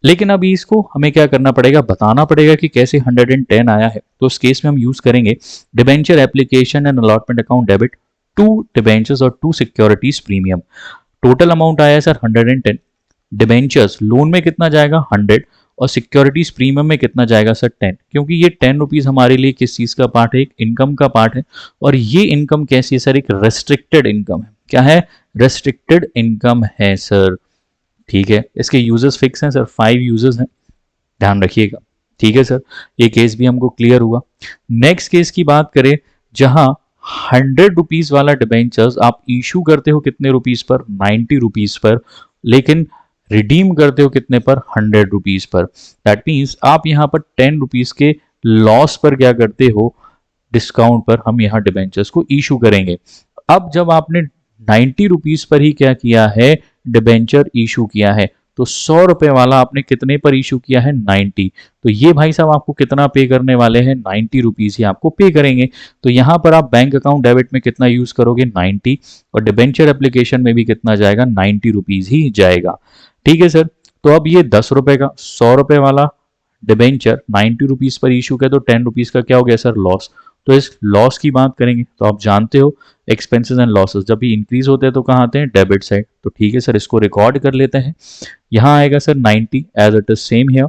लेकिन अभी इसको हमें क्या करना पड़ेगा, बताना पड़ेगा कि कैसे 110 आया है। तो उस केस में हम यूज करेंगे debenture application and allotment account debit to debentures और to securities premium. Total amount आया है सर 110। डिबेंचर्स लोन में कितना जाएगा? 100, और सिक्योरिटीज प्रीमियम में कितना जाएगा सर? 10। क्योंकि ये 10 रुपीज हमारे लिए किस चीज का पार्ट है? एक इनकम का पार्ट है। और ये इनकम कैसी है सर? एक रेस्ट्रिक्टेड इनकम है। क्या है? रेस्ट्रिक्टेड इनकम है सर। ठीक है, इसके यूजर्स फिक्स हैं सर, 5 यूजर्स हैं, ध्यान रखिएगा। ठीक है सर, ये केस भी हमको क्लियर हुआ। नेक्स्ट केस की बात करें, जहां 100 रुपीज वाला डिबेंचर्स आप इशू करते हो कितने रुपीज पर? 90 रुपीज पर, लेकिन रिडीम करते हो कितने पर? 100 रुपीज पर। दैट मीन्स आप यहाँ पर 10 रुपीज के लॉस पर क्या करते हो? डिस्काउंट पर हम यहाँ डिबेंचर्स को इशू करेंगे। अब जब आपने 90 रुपीज पर ही क्या किया है? डिबेंचर इशू किया है, तो 100 रुपए वाला आपने कितने पर इशू किया है? 90। तो ये भाई साहब आपको कितना पे करने वाले हैं? 90 रुपीज ही आपको पे करेंगे। तो यहां पर आप बैंक अकाउंट डेबिट में कितना यूज करोगे? 90, और डिबेंचर एप्लीकेशन में भी कितना जाएगा? 90 रुपीज ही जाएगा। ठीक है सर। तो अब ये 10 रुपए का 100 रुपए वाला डिबेंचर 90 रुपीज पर इशू किया, तो 10 रुपीज का क्या हो गया सर? लॉस। तो इस लॉस की बात करेंगे तो आप जानते हो एक्सपेंसेस एंड लॉसेस जब भी इंक्रीज होते हैं तो कहाँ आते हैं? Debit side. तो ठीक है सर, इसको रिकॉर्ड कर लेते हैं। यहाँ आएगा sir 90 as it is same here.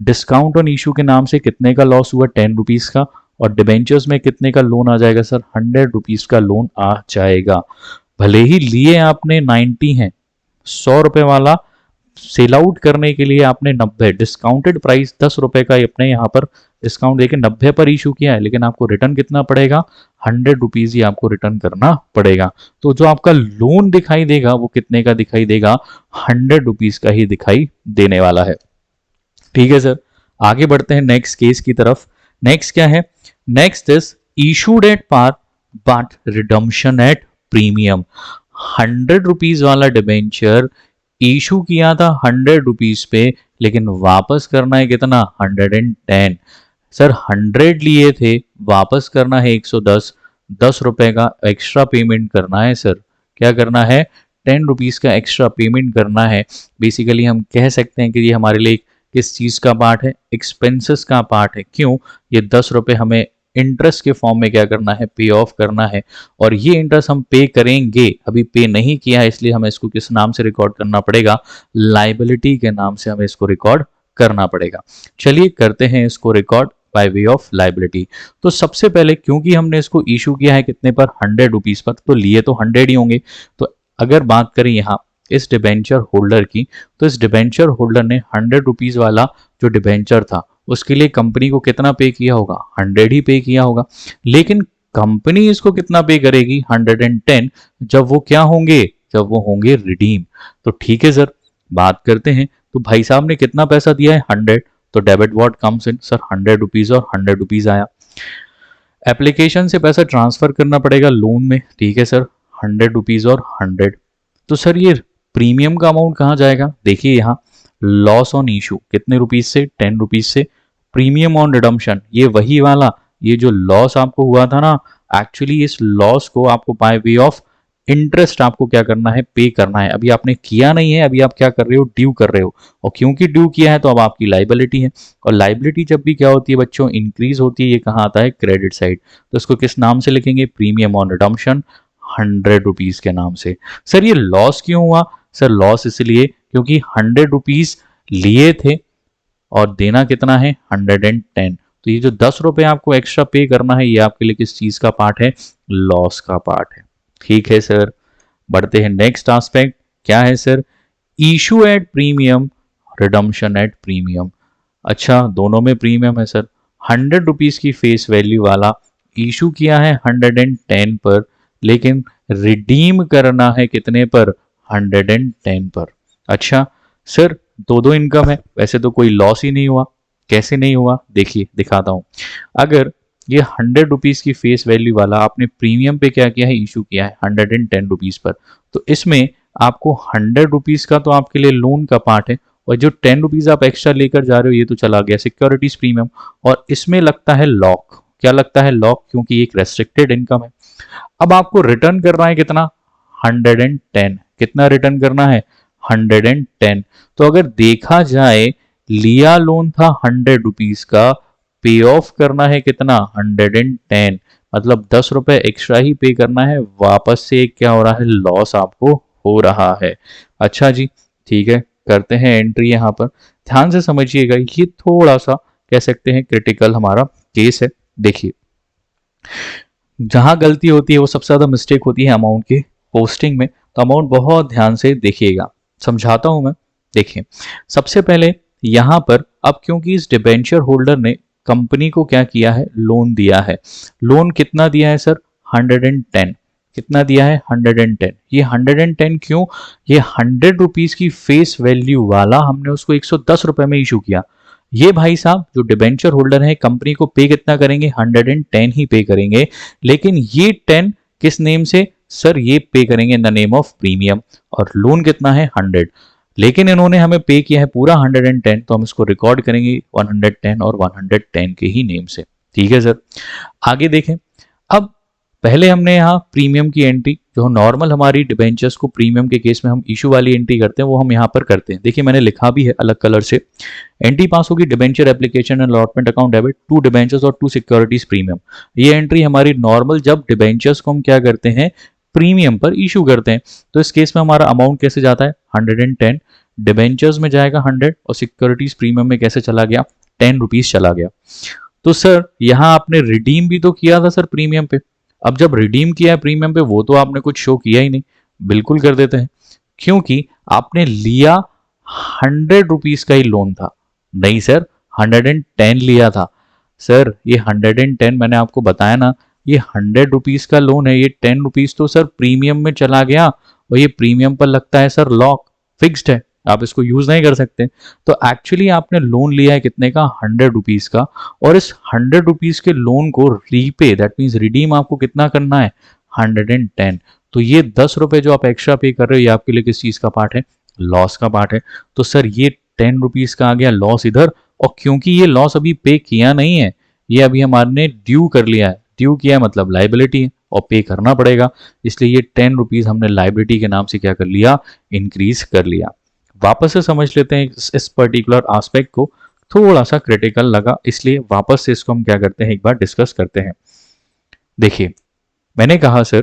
Discount on issue के नाम से कितने का लॉस हुआ? 10 रुपीज का। और डिबेंचर्स में कितने का लोन आ जाएगा सर? 100 रुपीज का लोन आ जाएगा। भले ही लिए आपने 90 है, 100 रुपए वाला सेल आउट करने के लिए आपने 90, डिस्काउंटेड प्राइस 10 रुपए का अपने यहाँ पर डिस्काउंट देके 90 पर इशू किया है, लेकिन आपको रिटर्न कितना पड़ेगा? 100 रुपीज ही आपको रिटर्न करना पड़ेगा। तो जो आपका लोन दिखाई देगा वो कितने का दिखाई देगा? 100 रुपीज का ही दिखाई देने वाला है। ठीक है सर, आगे बढ़ते हैं नेक्स्ट केस की तरफ। नेक्स्ट क्या है? Next is issued at par but redemption at premium. 100 rupees वाला डिबेंचर इशू किया था 100 रुपीज पे, लेकिन वापस करना है कितना? 110। सर 100 लिए थे, वापस करना है 110, 10 रुपए का एक्स्ट्रा पेमेंट करना है सर। क्या करना है? 10 रुपीज का एक्स्ट्रा पेमेंट करना है। बेसिकली हम कह सकते हैं कि ये हमारे लिए किस चीज का पार्ट है? एक्सपेंसेस का पार्ट है। क्यों? ये 10 रुपए हमें इंटरेस्ट के फॉर्म में क्या करना है? पे ऑफ करना है। और ये इंटरेस्ट हम पे करेंगे, अभी पे नहीं किया है, इसलिए हमें इसको किस नाम से रिकॉर्ड करना पड़ेगा? लाइबिलिटी के नाम से हमें इसको रिकॉर्ड करना पड़ेगा। चलिए करते हैं इसको record. By way of liability. तो सबसे पहले क्योंकि हमने इसको इशू किया है कितने पर, 100 रुपीज पर, तो लिए तो 100 ही होंगे। तो अगर बात करें यहाँ इस डिबेंचर होल्डर की, तो इस डिबेंचर होल्डर ने 100 रुपीज वाला जो डिबेंचर था उसके लिए कंपनी को कितना पे किया होगा, 100 ही पे किया होगा। लेकिन कंपनी इसको कितना पे करेगी, 110, जब वो क्या होंगे, जब वो होंगे रिडीम। तो ठीक है सर, बात करते हैं। तो भाई साहब ने कितना पैसा दिया है, 100, तो debit what comes in sir, 100 rupees और 100 रुपीज आया। एप्लीकेशन से पैसा ट्रांसफर करना पड़ेगा लोन में, ठीक है सर, 100 रुपीज और 100। तो सर ये प्रीमियम का अमाउंट कहाँ जाएगा, देखिए यहाँ लॉस ऑन इशू कितने रुपीज से, 10 रुपीज से। प्रीमियम ऑन रिडम्पशन ये वही वाला, ये जो लॉस आपको हुआ था ना, एक्चुअली इस लॉस को आपको बाय वे ऑफ इंटरेस्ट आपको क्या करना है, पे करना है। अभी आपने किया नहीं है, अभी आप क्या कर रहे हो, ड्यू कर रहे हो। और क्योंकि ड्यू किया है तो अब आपकी लाइबिलिटी है। और लाइबिलिटी जब भी क्या होती है बच्चों, इंक्रीज होती है, ये कहाँ आता है, क्रेडिट साइड। तो इसको किस नाम से लिखेंगे, प्रीमियम ऑन रिडम्पशन, 100 रुपीज के नाम से। सर ये लॉस क्यों हुआ, सर लॉस इसलिए क्योंकि 100 रुपीज लिए थे और देना कितना है, 110। तो ये जो 10 रुपए आपको एक्स्ट्रा पे करना है, ये आपके लिए किस चीज का पार्ट है, लॉस का पार्ट है। ठीक है सर, बढ़ते हैं नेक्स्ट एस्पेक्ट, क्या है sir, issue at premium, redemption at premium. अच्छा दोनों में प्रीमियम है सर। 100 रुपीज की फेस वैल्यू वाला इशू किया है 110 पर, लेकिन रिडीम करना है कितने पर, 110 पर। अच्छा सर दो दो इनकम है, वैसे तो कोई लॉस ही नहीं हुआ। कैसे नहीं हुआ, देखिए दिखाता हूं। अगर ये 100 रुपीज की फेस वैल्यू वाला आपने प्रीमियम पे क्या किया है, इशू किया है 110 रुपीज पर, तो इसमें आपको 100 रुपीज का तो आपके लिए लोन का पार्ट है, और जो 10 रुपीज आप एक्स्ट्रा लेकर जा रहे हो ये तो चला गया सिक्योरिटीज प्रीमियम। और इसमें लगता है लॉक, क्या लगता है, लॉक, क्योंकि एक रेस्ट्रिक्टेड इनकम है। अब आपको रिटर्न करना है कितना, 110। कितना रिटर्न करना है, 110। तो अगर देखा जाए लिया लोन था 100 रुपीज का, पे ऑफ करना है कितना, 110, मतलब 10 रुपए एक्स्ट्रा ही पे करना है, वापस से क्या हो रहा है, लॉस आपको हो रहा है। अच्छा जी, ठीक है, करते हैं एंट्री यहाँ पर। ध्यान से समझिएगा, ये थोड़ा सा कह सकते हैं क्रिटिकल हमारा केस है। देखिए जहां गलती होती है वो सबसे ज्यादा मिस्टेक होती है अमाउंट के पोस्टिंग में। तो अमाउंट बहुत ध्यान से देखिएगा, समझाता हूं मैं। देखिए सबसे पहले यहां पर, अब क्योंकि इस डिबेंचर होल्डर ने कंपनी को क्या किया है, लोन दिया है। लोन कितना दिया है सर, 110। कितना दिया है, 110। ये 110 क्यों, ये 100 रुपीज की फेस वैल्यू वाला हमने उसको 110 रुपए में इशू किया। ये भाई साहब जो डिबेंचर होल्डर है कंपनी को पे कितना करेंगे, 110 ही पे करेंगे। लेकिन ये 10 किस नेम से, सर ये पे करेंगे in the name of premium. और लोन कितना है, 100। लेकिन इन्होंने हमें पे किया है पूरा 110, तो हम इसको रिकॉर्ड करेंगे 110 और 110 के ही नेम से। ठीक है सर, आगे देखें। अब पहले हमने यहाँ प्रीमियम की एंट्री, जो नॉर्मल हमारी डिबेंचर्स को प्रीमियम के केस में हम इशू वाली एंट्री करते हैं, वो हम यहाँ पर करते हैं। देखिए मैंने लिखा भी है अलग कलर से। एंट्री पास होगी, debenture application and allotment account debit, 2 debentures और 2 सिक्योरिटीज प्रीमियम। ये एंट्री हमारी नॉर्मल, जब डिबेंचर्स को हम क्या करते हैं, प्रीमियम पर इशू करते हैं। तो इस केस में हमारा अमाउंट कैसे जाता है, 110, डिबेंचर्स में जाएगा 100, और सिक्योरिटीज प्रीमियम में कैसे चला गया, 10 रुपीज चला गया। तो सर यहाँ आपने रिडीम भी तो किया था सर प्रीमियम पे। अब जब रिडीम किया है प्रीमियम पे, वो तो आपने कुछ शो किया ही नहीं। बिल्कुल कर देते हैं, क्योंकि आपने लिया 100 रुपीज का ही लोन था। नहीं सर, 110 लिया था। सर ये 110 मैंने आपको बताया ना, ये 100 रुपीज का लोन है, ये 10 रुपीज तो सर प्रीमियम में चला गया, और ये प्रीमियम पर लगता है सर लॉक, फिक्स्ड है, आप इसको यूज नहीं कर सकते। तो एक्चुअली आपने लोन लिया है कितने का, 100 रुपीज का, और इस 100 रुपीज के लोन को रीपे, दैट मीन्स रिडीम आपको कितना करना है, 110। तो ये 10 रुपए जो आप एक्स्ट्रा पे कर रहे हो, ये आपके लिए किस चीज का पार्ट है, लॉस का पार्ट है। तो सर ये 10 रुपीज का आ गया लॉस इधर, और क्योंकि ये लॉस अभी पे किया नहीं है, ये अभी हमारे ड्यू कर लिया है। ड्यू किया है मतलब लाइबिलिटी है, और पे करना पड़ेगा, इसलिए ये 10 रुपीज हमने लाइबिलिटी के नाम से क्या कर लिया, इंक्रीज कर लिया। वापस से समझ लेते हैं इस पर्टिकुलर एस्पेक्ट को, थोड़ा सा क्रिटिकल लगा, इसलिए वापस से इसको हम क्या करते हैं, एक बार डिस्कस करते हैं। देखिए मैंने कहा सर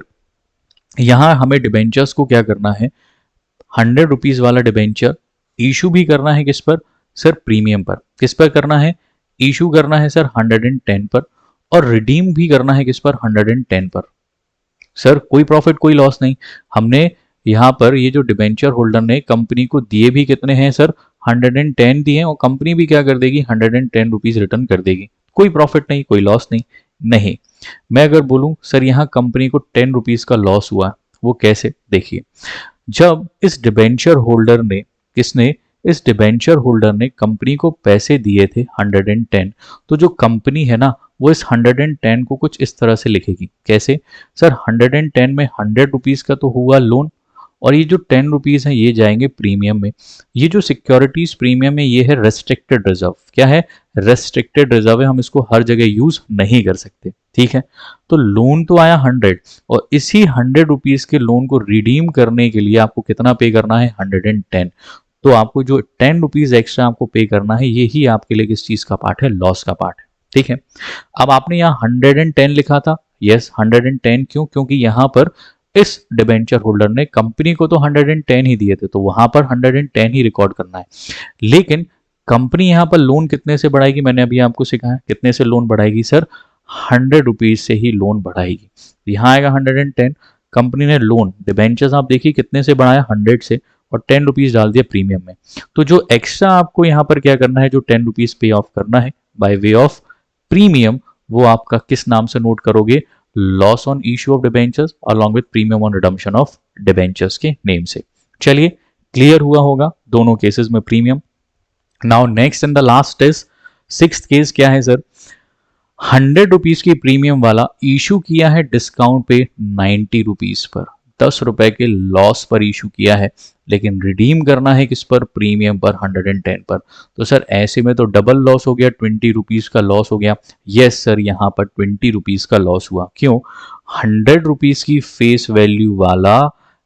यहां हमें डिबेंचर्स को क्या करना है, 100 रुपीज वाला डिबेंचर इशू भी करना है किस पर, सर प्रीमियम पर। किस पर करना है, इशू करना है सर 110 पर और रिडीम भी करना है किस पर, 110 पर। सर कोई प्रॉफिट कोई लॉस नहीं। हमने यहाँ पर ये जो डिबेंचर होल्डर ने कंपनी को दिए भी कितने हैं सर, 110 दिए, और कंपनी भी क्या कर देगी, 110 रुपीज रिटर्न कर देगी। कोई प्रॉफिट नहीं, कोई लॉस नहीं। नहीं, मैं अगर बोलूं सर यहाँ कंपनी को 10 रुपीज का लॉस हुआ, वो कैसे, देखिए। जब इस डिबेंचर होल्डर ने, किसने, इस डिबेंचर होल्डर ने कंपनी को पैसे दिए थे 110, तो जो कंपनी है ना वो इस 110 को कुछ इस तरह से लिखेगी, कैसे सर, 110 में 100 रुपीज का तो हुआ लोन, और ये जो 10 रुपीज है ये जाएंगे प्रीमियम में। ये जो सिक्योरिटीज प्रीमियम है ये है रेस्ट्रिक्टेड रिजर्व। क्या है, रेस्ट्रिक्टेड रिजर्व है, हम इसको हर जगह यूज नहीं कर सकते, ठीक है। तो लोन तो आया 100, और इसी 100 रुपीज के लोन को रिडीम करने के लिए आपको कितना पे करना है, 110। तो आपको जो 10 रुपीज एक्स्ट्रा आपको पे करना है, ये ही आपके लिए किस चीज का पार्ट है, लॉस का पार्ट है, ठीक है। अब आपने यहाँ 110 लिखा था, यस 110 क्यों, क्योंकि यहाँ पर इस डिबेंचर होल्डर ने कंपनी को तो 110 ही दिए थे, तो वहां पर 110 ही रिकॉर्ड करना है। लेकिन कंपनी यहाँ पर लोन कितने से बढ़ाएगी, मैंने अभी आपको सिखाया कितने से लोन बढ़ाएगी सर, 100 रुपीज से ही लोन बढ़ाएगी। यहाँ आएगा 110, कंपनी ने लोन डिबेंचर्स आप देखिए कितने से बढ़ाया, 100 से, और 10 रुपीज डाल दिया प्रीमियम में। तो जो एक्स्ट्रा आपको यहाँ पर क्या करना है, जो 10 रुपीज पे ऑफ करना है बाय वे ऑफ प्रीमियम, वो आपका किस नाम से नोट करोगे, loss on issue of debentures along with premium on redemption of debentures के नेम से। चलिए क्लियर हुआ होगा दोनों केसेस में premium. Now next and the last is sixth case, क्या है सर, 100 रुपीज की प्रीमियम वाला इशू किया है डिस्काउंट पे 90 रुपीज पर, 10 रुपए के लॉस पर इशू किया है, लेकिन रिडीम करना है किस पर, प्रीमियम पर 110 पर। तो सर ऐसे में तो डबल लॉस हो गया, 20 रुपीज का लॉस हो गया। यस सर, यहाँ पर 20 रुपीज का लॉस हुआ, क्यों, 100 रुपीज की फेस वैल्यू वाला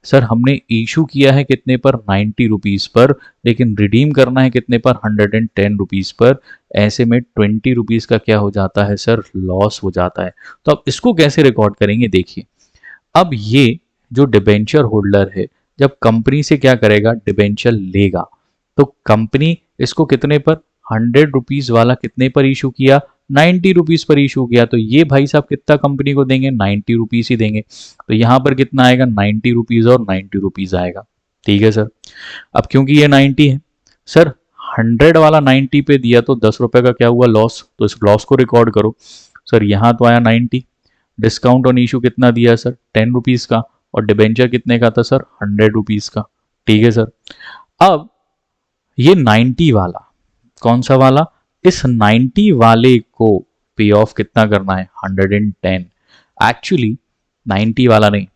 सर हमने इशू किया है कितने पर, 90 रुपीज पर, लेकिन रिडीम करना है कितने पर, 110 रुपीज पर। ऐसे में 20 रुपीज का क्या हो जाता है सर, लॉस हो जाता है। तो अब इसको कैसे रिकॉर्ड करेंगे, देखिए। अब ये जो डिबेंचर होल्डर है जब कंपनी से क्या करेगा, डिबेंचर लेगा, तो कंपनी इसको कितने पर, 100 रुपीज वाला कितने पर इशू किया, 90 रुपीज पर इशू किया, तो ये भाई साहब कितना कंपनी को देंगे, 90 रुपीज ही देंगे। तो यहां पर कितना आएगा, 90 रुपीज और 90 रुपीज आएगा, ठीक है सर। अब क्योंकि ये 90 है सर, 100 वाला 90 पे दिया तो 10 रुपए का क्या हुआ, लॉस, तो इस लॉस को रिकॉर्ड करो। सर यहाँ तो आया 90, डिस्काउंट ऑन इशू कितना दिया सर, 10 रुपीज का, और डिबेंचर कितने का था सर, 100 रुपीज का, ठीक है सर। अब ये 90 वाला, कौन सा वाला, इस 90 वाले को पे ऑफ कितना करना है, 110। एक्चुअली 90 वाला नहीं,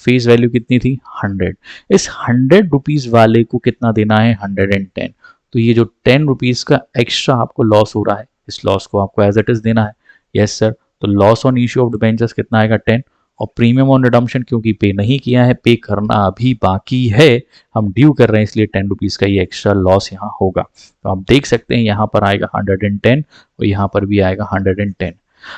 फेस वैल्यू कितनी थी, 100, इस 100 रुपीज वाले को कितना देना है, 110। तो ये जो 10 रुपीज का एक्स्ट्रा आपको लॉस हो रहा है, इस लॉस को आपको एज इट इज देना है। यस सर, तो loss on issue of debentures कितना आएगा, 10, और प्रीमियम ऑन रिडम्पशन क्योंकि पे नहीं किया है, पे करना अभी बाकी है, हम ड्यू कर रहे हैं, इसलिए 10 रुपीज का ये एक्स्ट्रा लॉस यहाँ होगा। तो आप देख सकते हैं यहाँ पर आएगा 110 और यहाँ पर भी आएगा 110।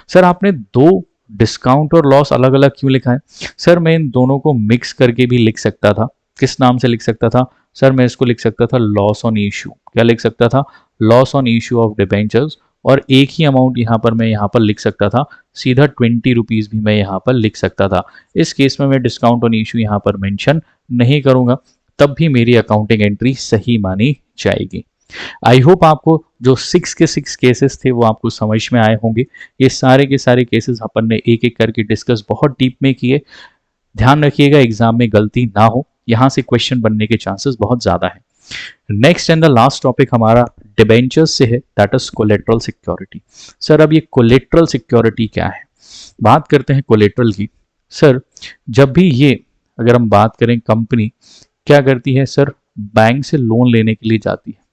सर आपने दो डिस्काउंट और लॉस अलग अलग क्यों लिखा है, सर मैं इन दोनों को मिक्स करके भी लिख सकता था। किस नाम से लिख सकता था सर, मैं इसको लिख सकता था लॉस ऑन इशू, क्या लिख सकता था, loss on issue of debentures, और एक ही अमाउंट यहाँ पर मैं यहाँ पर लिख सकता था, सीधा 20 रुपीज भी मैं यहाँ पर लिख सकता था। इस केस में मैं डिस्काउंट ऑन इशू यहाँ पर मेंशन नहीं करूंगा, तब भी मेरी अकाउंटिंग एंट्री सही मानी जाएगी। आई होप आपको जो 6 के 6 केसेस थे वो आपको समझ में आए होंगे। ये सारे के सारे केसेस अपन ने एक एक करके डिस्कस बहुत डीप में किए। ध्यान रखिएगा एग्जाम में गलती ना हो, यहां से क्वेश्चन बनने के चांसेस बहुत ज्यादा है। Next and the last topic हमारा डिबेंचर्स से है, that is collateral security. Sir अब ये कोलेट्रल सिक्योरिटी क्या है, बात करते हैं कोलेट्रल की। सर जब भी ये, अगर हम बात करें, कंपनी क्या करती है सर, बैंक से लोन लेने के लिए जाती है।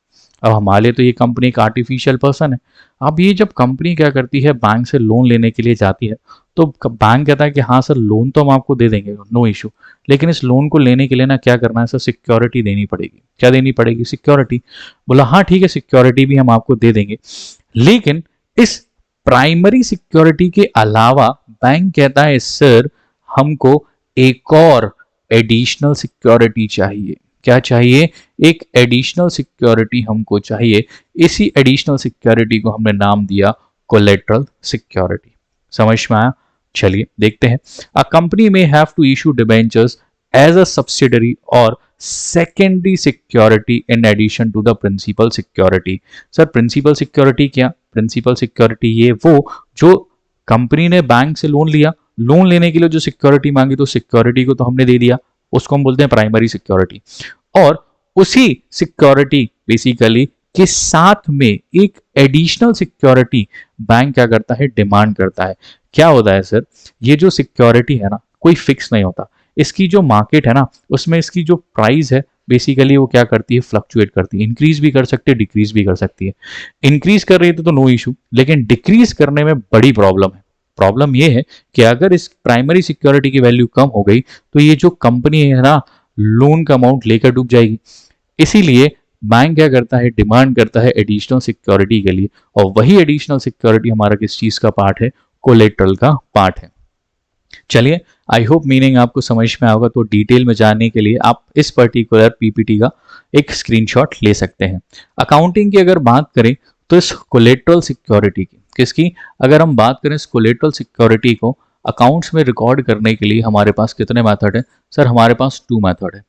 अब हमारे लिए तो ये कंपनी एक आर्टिफिशियल पर्सन है। अब ये जब कंपनी क्या करती है, बैंक से लोन लेने के लिए जाती है, तो बैंक कहता है कि हाँ सर लोन तो हम आपको दे देंगे, नो इशू, लेकिन इस लोन को लेने के लिए ना क्या करना है सर, सिक्योरिटी देनी पड़ेगी। क्या देनी पड़ेगी, सिक्योरिटी। बोला हाँ ठीक है, सिक्योरिटी भी हम आपको दे देंगे, लेकिन इस प्राइमरी सिक्योरिटी के अलावा बैंक कहता है सर हमको एक और एडिशनल सिक्योरिटी चाहिए। क्या चाहिए, एक एडिशनल सिक्योरिटी हमको चाहिए। इसी एडिशनल सिक्योरिटी को हमने नाम दिया कोलेट्रल सिक्योरिटी। समझ में आया? चलिए देखते हैं। अ कंपनी में have to issue debentures as a subsidiary और secondary security in addition to the principal security. Sir principal security क्या? प्रिंसिपल सिक्योरिटी ये वो जो कंपनी ने बैंक से लोन लिया, लोन लेने के लिए जो सिक्योरिटी मांगी तो सिक्योरिटी को तो हमने दे दिया, उसको हम बोलते हैं प्राइमरी सिक्योरिटी। और उसी सिक्योरिटी बेसिकली के साथ में एक एडिशनल सिक्योरिटी बैंक क्या करता है, डिमांड करता है। क्या होता है सर, ये जो सिक्योरिटी है ना कोई फिक्स नहीं होता, इसकी जो मार्केट है ना उसमें इसकी जो प्राइस है बेसिकली वो क्या करती है, फ्लक्चुएट करती है, इंक्रीज भी कर सकती है डिक्रीज भी कर सकती है। इंक्रीज कर रही है तो नो इशू, लेकिन डिक्रीज करने में बड़ी प्रॉब्लम है। प्रॉब्लम ये है कि अगर इस प्राइमरी सिक्योरिटी की वैल्यू कम हो गई तो ये जो कंपनी है ना लोन का अमाउंट लेकर डूब जाएगी। इसीलिए बैंक क्या करता है, डिमांड करता है एडिशनल सिक्योरिटी के लिए, और वही एडिशनल सिक्योरिटी हमारा किस चीज का पार्ट है, कोलेट्रल का पार्ट है। चलिए आई होप मीनिंग आपको समझ में आएगा। तो डिटेल में जानने के लिए आप इस पर्टिकुलर पीपीटी का एक स्क्रीनशॉट ले सकते हैं। अकाउंटिंग की अगर बात करें तो इस कोलेट्रल सिक्योरिटी की, किसकी, अगर हम बात करें इस कोलेट्रल सिक्योरिटी को अकाउंट्स में रिकॉर्ड करने के लिए हमारे पास कितने मेथड है? सर हमारे पास 2 मेथड है।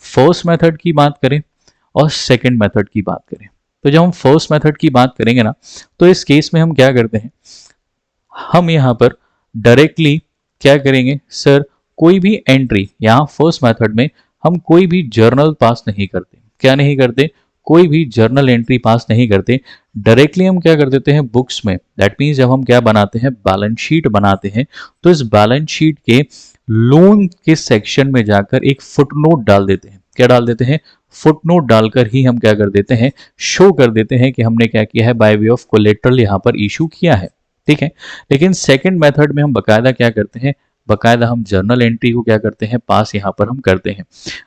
फर्स्ट मेथड की बात करें और सेकंड मेथड की बात करें, तो जब हम फर्स्ट मेथड की बात करेंगे ना तो इस केस में हम क्या करते हैं, हम यहाँ पर डायरेक्टली क्या करेंगे सर, कोई भी एंट्री यहाँ फर्स्ट मेथड में हम कोई भी जर्नल पास नहीं करते। क्या नहीं करते? कोई भी जर्नल एंट्री पास नहीं करते। डायरेक्टली हम क्या कर देते हैं बुक्स में, दैट मीन्स जब हम क्या बनाते हैं, बैलेंस शीट बनाते हैं, तो इस बैलेंस शीट के लोन के सेक्शन में जाकर एक फुटनोट डाल देते हैं। क्या डाल देते हैं? फुटनोट डालकर ही हम क्या कर देते हैं, शो कर देते हैं कि हमने क्या किया है, बाय वे ऑफ कोलेट्रल यहाँ पर इशू किया है। ठीक है, लेकिन सेकंड मेथड में हम बकायदा क्या करते हैं, बकायदा हम जर्नल एंट्री को क्या करते हैं, पास यहाँ पर हम करते हैं।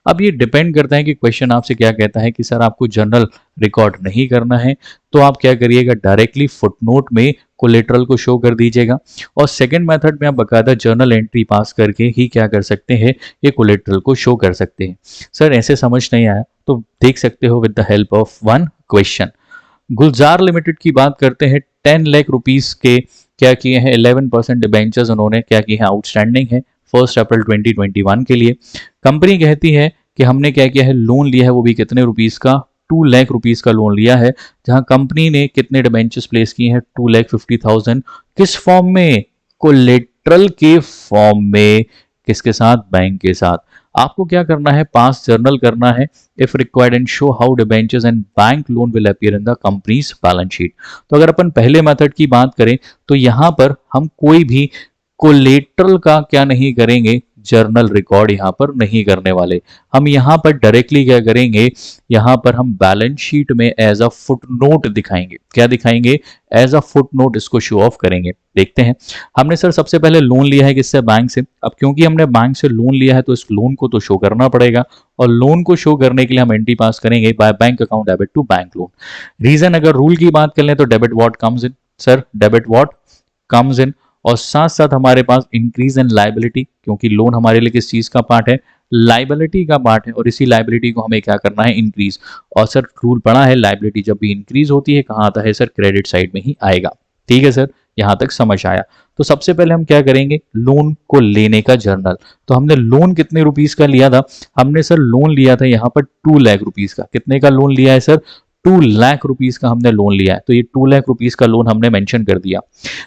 अब ये डिपेंड करता है कि क्वेश्चन आपसे क्या कहता है कि सर आपको जर्नल रिकॉर्ड नहीं करना है तो आप क्या करिएगा, डायरेक्टली फुटनोट में कोलेट्रल को शो कर दीजिएगा, और सेकंड मेथड में आप बकायदा जर्नल एंट्री पास करके ही क्या कर सकते हैं, ये कोलेट्रल को शो कर सकते हैं। सर ऐसे समझ नहीं आया तो देख सकते हो with the help of one question. Gulzar limited की बात करते हैं, 10 लाख रुपीस के क्या किए हैं, 11% डिबेंचर्स उन्होंने क्या किए हैं, आउटस्टैंडिंग है 1 अप्रैल 2021 के लिए। कंपनी कहती है कि हमने क्या किया है, लोन लिया है, वो भी कितने रुपीस का, 2 लाख रुपीस का लोन लिया है, जहां कंपनी ने कितने डिबेंचर्स प्लेस किए हैं, 2,50,000। किस फॉर्म में? कोलेट्रल के फॉर्म में। किसके साथ? बैंक के साथ। आपको क्या करना है, पास जर्नल करना है, if required and show how debentures and bank loan will appear in the companies balance sheet. तो अगर अपन पहले मेथड की बात करें तो यहां पर हम कोई भी कोलेट्रल का क्या नहीं करेंगे, जर्नल रिकॉर्ड यहां पर नहीं करने वाले। हम यहां पर डायरेक्टली क्या करेंगे, यहां पर हम बैलेंस शीट में एज अ फुटनोट दिखाएंगे। क्या दिखाएंगे? एज अ फुटनोट इसको शो ऑफ करेंगे। देखते हैं, हमने सर सबसे पहले लोन लिया है किससे, बैंक से। अब क्योंकि हमने बैंक से लोन लिया है तो इस लोन को तो शो करना पड़ेगा, और लोन को शो करने के लिए हम एंट्री पास करेंगे by bank account debit to bank loan. Reason अगर रूल की बात कर लें तो debit what comes in, sir debit what comes in, और साथ साथ हमारे पास इंक्रीज इन लाइबिलिटी, क्योंकि लोन हमारे लिए किस चीज का पार्ट है, लाइबिलिटी का पार्ट है, और इसी लाइबिलिटी को हमें क्या करना है, इंक्रीज। और सर रूल पढ़ा है, लाइबिलिटी जब भी इंक्रीज होती है कहाँ आता है सर, क्रेडिट साइड में ही आएगा। ठीक है सर, यहां तक समझ आया। तो सबसे पहले हम क्या करेंगे, लोन को लेने का जर्नल। तो हमने लोन कितने रुपीस का लिया था, हमने सर लोन लिया था यहाँ पर 2 लाख रुपीस का। कितने का लोन लिया है सर, 2 लाख रुपीस का हमने लोन लिया है। तो ये 2 लाख रुपीस का लोन हमने मेंशन कर दिया।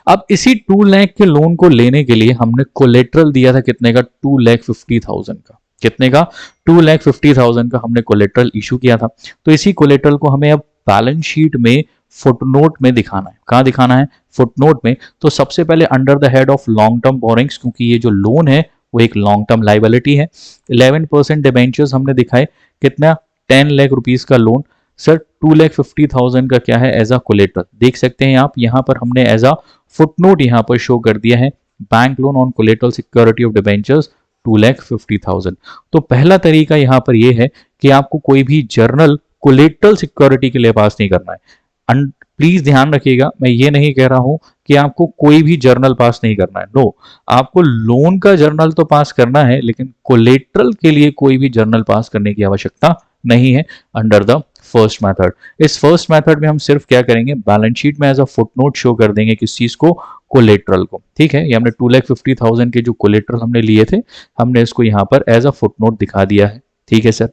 अब इसी 2 लाख के लोन को लेने के लिए हमने कोलेट्रल दिया था कितने का, 2,50,000 का। कितने का? 2,50,000 का हमने कोलेट्रल इशू किया था। तो इसी कोलेट्रल को हमें अब बैलेंस शीट में फुटनोट में दिखाना है। कहां दिखाना है? फुटनोट में। तो सबसे पहले under the head of long term borrowings, क्योंकि ये जो लोन है वो एक लॉन्ग टर्म लाइबिलिटी है। 11% डिबेंचर्स हमने दिखाए, कितना, 10 लाख रुपीस का लोन। सर 2,50,000 का क्या है, एज अ कोलेट्रल। देख सकते हैं आप, यहां पर हमने एज अ फुटनोट यहां पर शो कर दिया है, bank loan on collateral security of debentures 2,50,000। तो पहला तरीका यहां पर यह है कि आपको कोई भी जर्नल कोलेट्रल सिक्योरिटी के लिए पास नहीं करना है। प्लीज ध्यान रखिएगा, मैं ये नहीं कह रहा हूं कि आपको कोई भी जर्नल पास नहीं करना है। नो, आपको लोन का जर्नल तो पास करना है, लेकिन कोलेट्रल के लिए कोई भी जर्नल पास करने की आवश्यकता नहीं है अंडर द फर्स्ट मेथड। इस फर्स्ट मेथड में हम सिर्फ क्या करेंगे, बैलेंस शीट में एज अ फुटनोट शो कर देंगे किस चीज को, कोलेट्रल को। ठीक है, ये हमने 2,50,000 के जो कोलेट्रल हमने लिए थे, हमने इसको यहाँ पर एज अ फुटनोट दिखा दिया है। ठीक है सर।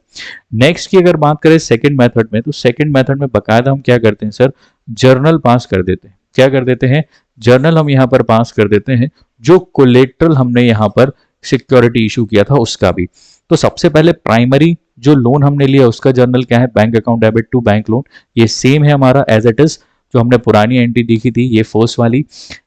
नेक्स्ट की अगर बात करें सेकंड मेथड में, तो सेकंड मेथड में बकायदा हम क्या करते हैं सर, जर्नल पास कर देते हैं। क्या कर देते हैं, जर्नल हम यहाँ पर पास कर देते हैं, जो कोलेट्रल हमने यहाँ पर सिक्योरिटी इशू किया था उसका भी। तो सबसे पहले प्राइमरी जो लोन हमने लिया उसका जर्नल क्या है, bank account debit to bank loan, ये सेम है हमारा एज इट इज जो हमने पुरानी एंट्री देखी थी, ये फर्स्ट वाली।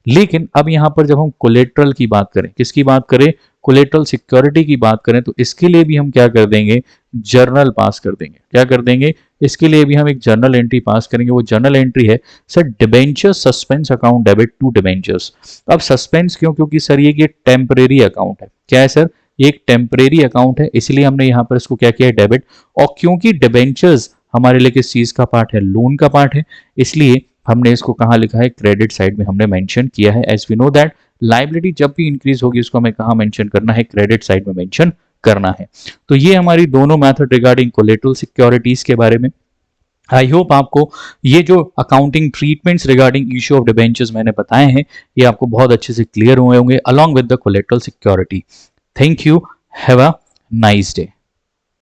लेकिन अब यहाँ पर जब हम कोलेट्रल की बात करें, किसकी बात करें, कोलेट्रल सिक्योरिटी की बात करें, तो इसके लिए भी हम क्या कर देंगे, जर्नल पास कर देंगे। क्या कर देंगे, इसके लिए भी हम एक जर्नल एंट्री पास करेंगे। वो जर्नल एंट्री है sir, debenture suspense account debit to debentures. अब सस्पेंस क्यों, क्योंकि सर ये टेम्परेरी अकाउंट है। क्या है सर, ये एक टेम्परेरी अकाउंट है, इसलिए हमने यहाँ पर इसको क्या किया है, डेबिट। और क्योंकि डिबेंचर्स हमारे लिए किस चीज का पार्ट है, लोन का पार्ट है, इसलिए हमने इसको कहाँ लिखा है, क्रेडिट साइड में हमने मेंशन किया है। As we know that liability जब भी इंक्रीज होगी उसको हमें कहाँ मेंशन करना है, क्रेडिट साइड में मेंशन करना है। तो ये हमारी दोनों मेथड रिगार्डिंग कोलेटरल सिक्योरिटीज के बारे में। आई होप आपको ये जो accounting treatments regarding issue of debentures मैंने बताए हैं, ये आपको बहुत अच्छे से क्लियर हुए होंगे along with the collateral security. Thank you, have a nice day.